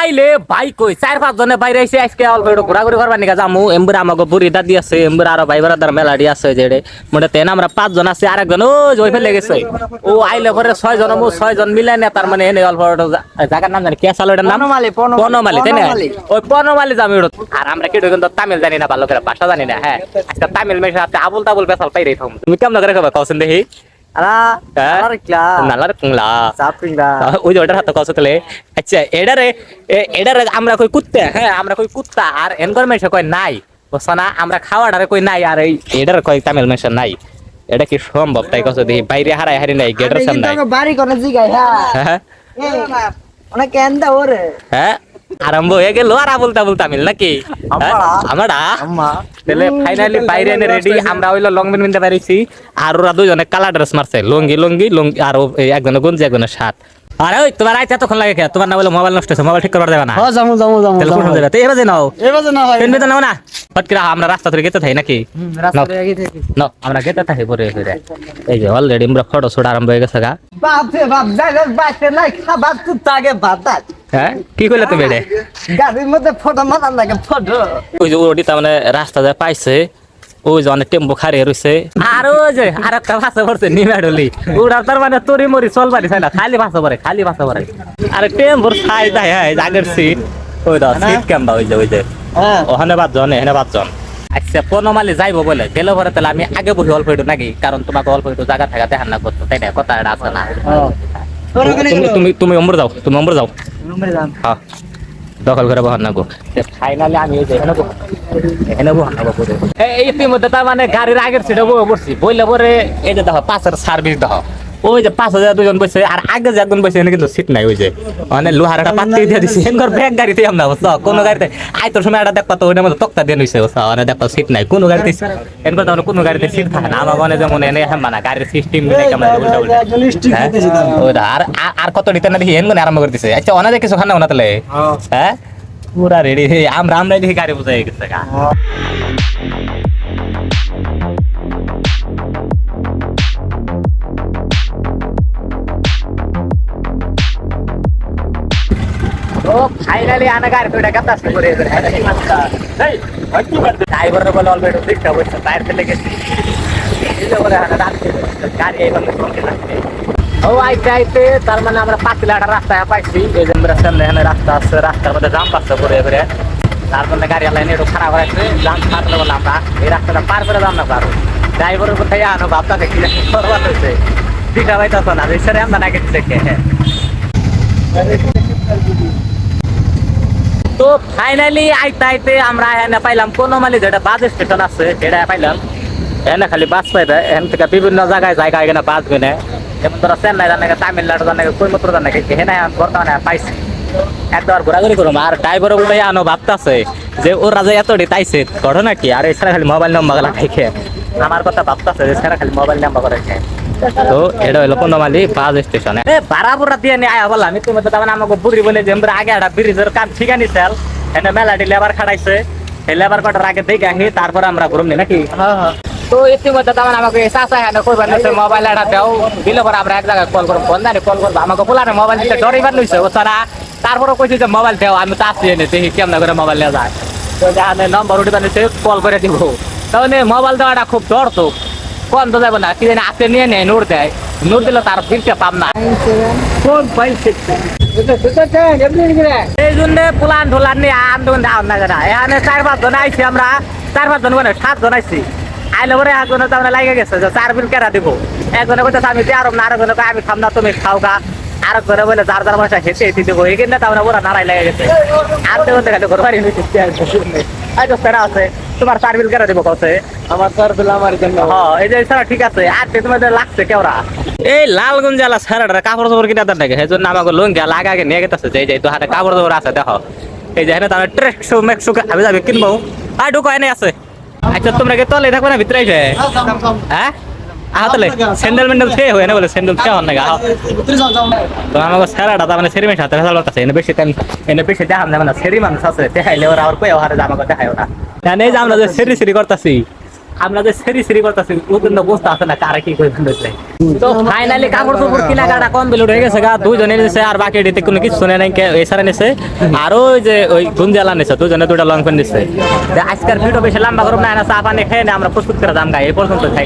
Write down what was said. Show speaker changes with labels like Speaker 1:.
Speaker 1: আইলে ভাই কই 4-5 জনে বাইরে আইছে আজকে অল্প একটু ঘোরাঘুরি করবার নিকা যামু এমবুর আমাকে বুড়ি দাদি আছে এমবুর আরো ভাই বেড়াদার মেলাডি আছে যেড়ে মোটে তেন আমরা 5 জন আছে আরেকজন ওই ফেলে গেছে ও আইলে পরে 6 জন মু 6 জন মিলাই না তার মানে এনে অল্প জায়গার নাম জানি কে সালোটার নাম পনমালি তাই না ওই পনমালি যাম এড়ো আর আমরা কেটে কিন্তু তামিল জানি না ভালো করে ভাষা জানি না হ্যাঁ আজকে তামিল মেশা হাতে আবুল তাবুল বেসাল পাইরে থাম তুমি কেমন করে খাবে কওছেন দেখি ওই যে ওটার হাতে কস তাহলে আচ্ছা এডারে আমরা কই কুত্তা হ্যাঁ আমরা কই কুত্তা আর এনভায়রনমেন্ট কই নাই বুঝছ না আমরা খাওয়াটারে কই নাই আর এই এডারে কই তামিল মেশা নাই এটা কি সম্ভব তাই কস দেখি বাইরে হারাই হারি নাই গেটের সামনে
Speaker 2: বাড়ি কোন জিগাই হ্যাঁ অনেক কেন্দা ওরে হ্যাঁ
Speaker 1: আরম্ভ হয়ে গেল আর আবুল তাবুল তামিল নাকি আমারা তাহলে ফাইনালি বাইরে এনে রেডি আমরা হইলো লং বেন বিনতে পারিছি আর ওরা দুজনে কালা ড্রেস মারছে লঙ্গি আর একজনে গঞ্জি একজনে শার্ট আরে ওই তোমার আইতে এতক্ষণ লাগে খেয়া তোমার না বলে মোবাইল নষ্ট হয়েছে মোবাইল ঠিক করবার দেবে না
Speaker 2: হ্যাঁ যামু
Speaker 1: তাহলে কোন জায়গা তো এবারে নাও
Speaker 2: হয়
Speaker 1: পেন বেদনা নাও না ফটকিরা আমরা রাস্তা ধরে গেতে থাই নাকি
Speaker 2: রাস্তা ধরে গেতে থাকি
Speaker 1: নাও আমরা গেতে থাকি পরে ফিরে এই যে অলরেডি আমরা ফটো শুট আরম্ভ হয়ে গেছে গা
Speaker 2: বাপ রে বাপ জায়গা বাইতে নাই খাবার তো তাগে ভাতাত
Speaker 1: হ্যাঁ কি কইলা তুমি রে
Speaker 2: গাড়ির মধ্যে ফটো মারার লাগে ফটো
Speaker 1: ওই যে ওডি তার মানে রাস্তা যা পাইছে ওই যে অনেক টেম্পো খারিয়ে রয়েছে আর ওই যে আর একটা ভাষা পড়ছে নিমাডলি ওরা তার মানে তরি মরি চলবারি চাই না খালি ভাষা পড়ে আরে টেম্পোর খাই যায় হ্যাঁ আগের সিট ওই দা সিট কেমবা ওই যে ওখানে 5 জন এখানে 5 জন আচ্ছা পনমালি যাইবো বলে গেলে পরে তাহলে আমি আগে বহি অল্প একটু নাকি কারণ তোমাকে অল্প একটু জায়গা থাকা দেখান না করতো তাই না কথা এটা আছে না তুমি অম্বর যাও হ্যাঁ দখল করে বহান নাগো ফাইনালি আমি এই যে এখানে বহান নাগো এই ইতিমধ্যে তার মানে গাড়ির আগের সিটে বসছি বইলে পরে এই যে দেখো পাশের সার্ভিস দেখো ওই যে 5,000 দুজন বসে আর আগে যে একজন বসে এখানে কিন্তু সিট নাই ওই যে মানে লোহার একটা পাত্তি দিয়ে দিছি এনগর ব্যাগ গাড়িতে আমরা বুঝছো কোন গাড়িতে আইতোর সময় একটা দেখবা তো ওইটার মধ্যে তক্তা দিয়ে নিছে বুঝছো মানে দেখবা সিট নাই কোন গাড়িতে এনগর তো কোন গাড়িতে সিট থাকে না আমার মনে যেমন এনে মানে গাড়ির সিস্টেম মিলে কেমন উল্টা আর কত দিতে না দেখি এনগর আরম্ভ করে দিছে আচ্ছা অনেক কিছু খানা না তাহলে হ্যাঁ পুরা রেডি আমরা দেখি গাড়ি বুঝাই গেছে গা ফাইনালি আনা গাড়ি দুইটা কাজ করে ড্রাইভার বলে অলরেডি দিকটা বসে টায়ার ফেলে গেছি গাড়ি ও আইতে তার মানে আমরা পাতিলাটা রাস্তায় পাইছি এই যে আমরা সামনে এখানে রাস্তা আছে রাস্তার মধ্যে জাম পাচ্ছে করে এবারে তার মধ্যে গাড়ি লাইনে একটু খারাপ হয়েছে জাম ছাড়লে বলে আমরা এই রাস্তাটা পার করে যাম না পারো ড্রাইভারের কোথায় আনো ভাবটা দেখি সর্বাত হয়েছে দিকটা পাইতেছ না সেরে আমরা নাকি দিচ্ছে তো ফাইনালি আইতে আমরা এখানে পাইলাম পনমালি যেটা বাস স্টেশন আছে সেটা পাইলাম এখানে খালি বাস পাইবে এখান থেকে বিভিন্ন জায়গায় এখানে বাস বিনে যেমন ধরো চেন্নাই জানে তামিলনাড়ু জানে কোয়েম্বাটোর জানে এখানে বর্তমানে পাইছি একবার ঘোরাঘুরি করুম আর ড্রাইভার বলে আনো ভাবতেছে যে ওরা যে এত তাইছে ঘটনা কি আর এছাড়া খালি মোবাইল নাম্বার রাখে আমার কথা ভাবতেছে যে সেটা খালি মোবাইল নাম্বার রাখে তো এটা হলো পনমালি বাস স্টেশনে ভাড়া বুড়া দিয়ে নিয়ে আয়া বললাম তুমি তো তার আমাকে বুড়ি বলে যে আগে একটা ব্রিজের কাম ঠিক আনিছেন এনে মেলাটি লেবার খাটাইছে এই লেবার কটার আগে দেখে আহি তারপরে আমরা ঘুরুম নাকি তো ইতিমধ্যে তেমন আমাকে চাষা হ্যাঁ কইবার নিচ্ছে মোবাইল একটা দেও দিলে পরে আমরা এক জায়গায় কল করবো ফোন জানি কল করবো আমাকে বলার মোবাইল দিতে ডরিবার নিচ্ছে ও সারা তারপরে কইছি যে মোবাইল দেও আমি তো আসছি এনে দেখি কেমন করে মোবাইল নেওয়া যায় তো যাহানে নম্বর উঠিবার নিচ্ছে কল করে দিব তাহলে মোবাইল দেওয়াটা খুব ডর তো কোন তো যাবো না কি জানি আপনি নিয়ে নেয় নোট দেয় নোট দিলে তার ফিরতে পাব না এই জন্য প্লান ঢোলান নিয়ে আন্দোলন দেওয়া না জানা এখানে 4-5 জন আইছি আমরা 4-5 জন মানে 7 জন আইছি আইলে পরে একজনে তো আমরা লাগে গেছে যে 4 বিল কেরা দিব একজনে বলতে আমি আরব না আরেকজনে আমি খাম না তুমি খাও গা আরেকজনে বলে যার পয়সা হেঁটে হেঁটে দেবো এখানে তো আমরা ওরা নাড়াই লেগে গেছে আর দেবো খালি ঘর বাড়ি আছে তোমার 4 বিল কেরা দিব কছে
Speaker 2: আমার স্যার বিল আমার জন্য
Speaker 1: হ্যাঁ এই যে স্যার ঠিক আছে আর তোমাদের লাগছে কেওরা এই লালগঞ্জ জেলা স্যাররা কাপড় চোপড় কিনা দেন নাকি সেই জন্য আমাকে লঙ্গি আগে নিয়ে গেতেছে যে তো হাতে কাপড় চোপড় আছে দেখো এই যে এখানে তাহলে ট্রেকশো মেকশো আমি যাবে কিনবো আর ঢুকো এনে আছে আচ্ছা তোমরা কি তলে থাকবে না ভিতরে হ্যাঁ তাহলে স্যান্ডেল মেন্ডেল খেয়ে হয় না বলে স্যান্ডেল খেয়ে হন না তো আমাকে স্যারাটা তার মানে সেরি মানুষ হাতে ফেসাল আছে এনে বেশি দেখান যাবে না সেরি মানুষ আছে দেখাইলে ওরা আর কয়ে হারে আমাকে দেখায় ওরা এই যে আমরা যে সেরি করতেছি আমরা যে সেরি করতেছি ওদের না বসতে আছে না কারা কি করে ফেলেছে তো ফাইনালি কাপড় চোপড় কিনা কাটা কম বিল হয়ে গেছে গা দুইজনে নিছে আর বাকি এদিকে কোনো কিছু শুনে নাই এছাড়া নিছে আর ওই যে ওই গুঞ্জালা নিছে দুজনে দুটা লং প্যান্ট নিছে আজকের ভিডিও বেশি লম্বা করব না চা পানি খেয়ে আমরা প্রস্তুত করে দাম গাই এই পর্যন্ত খাই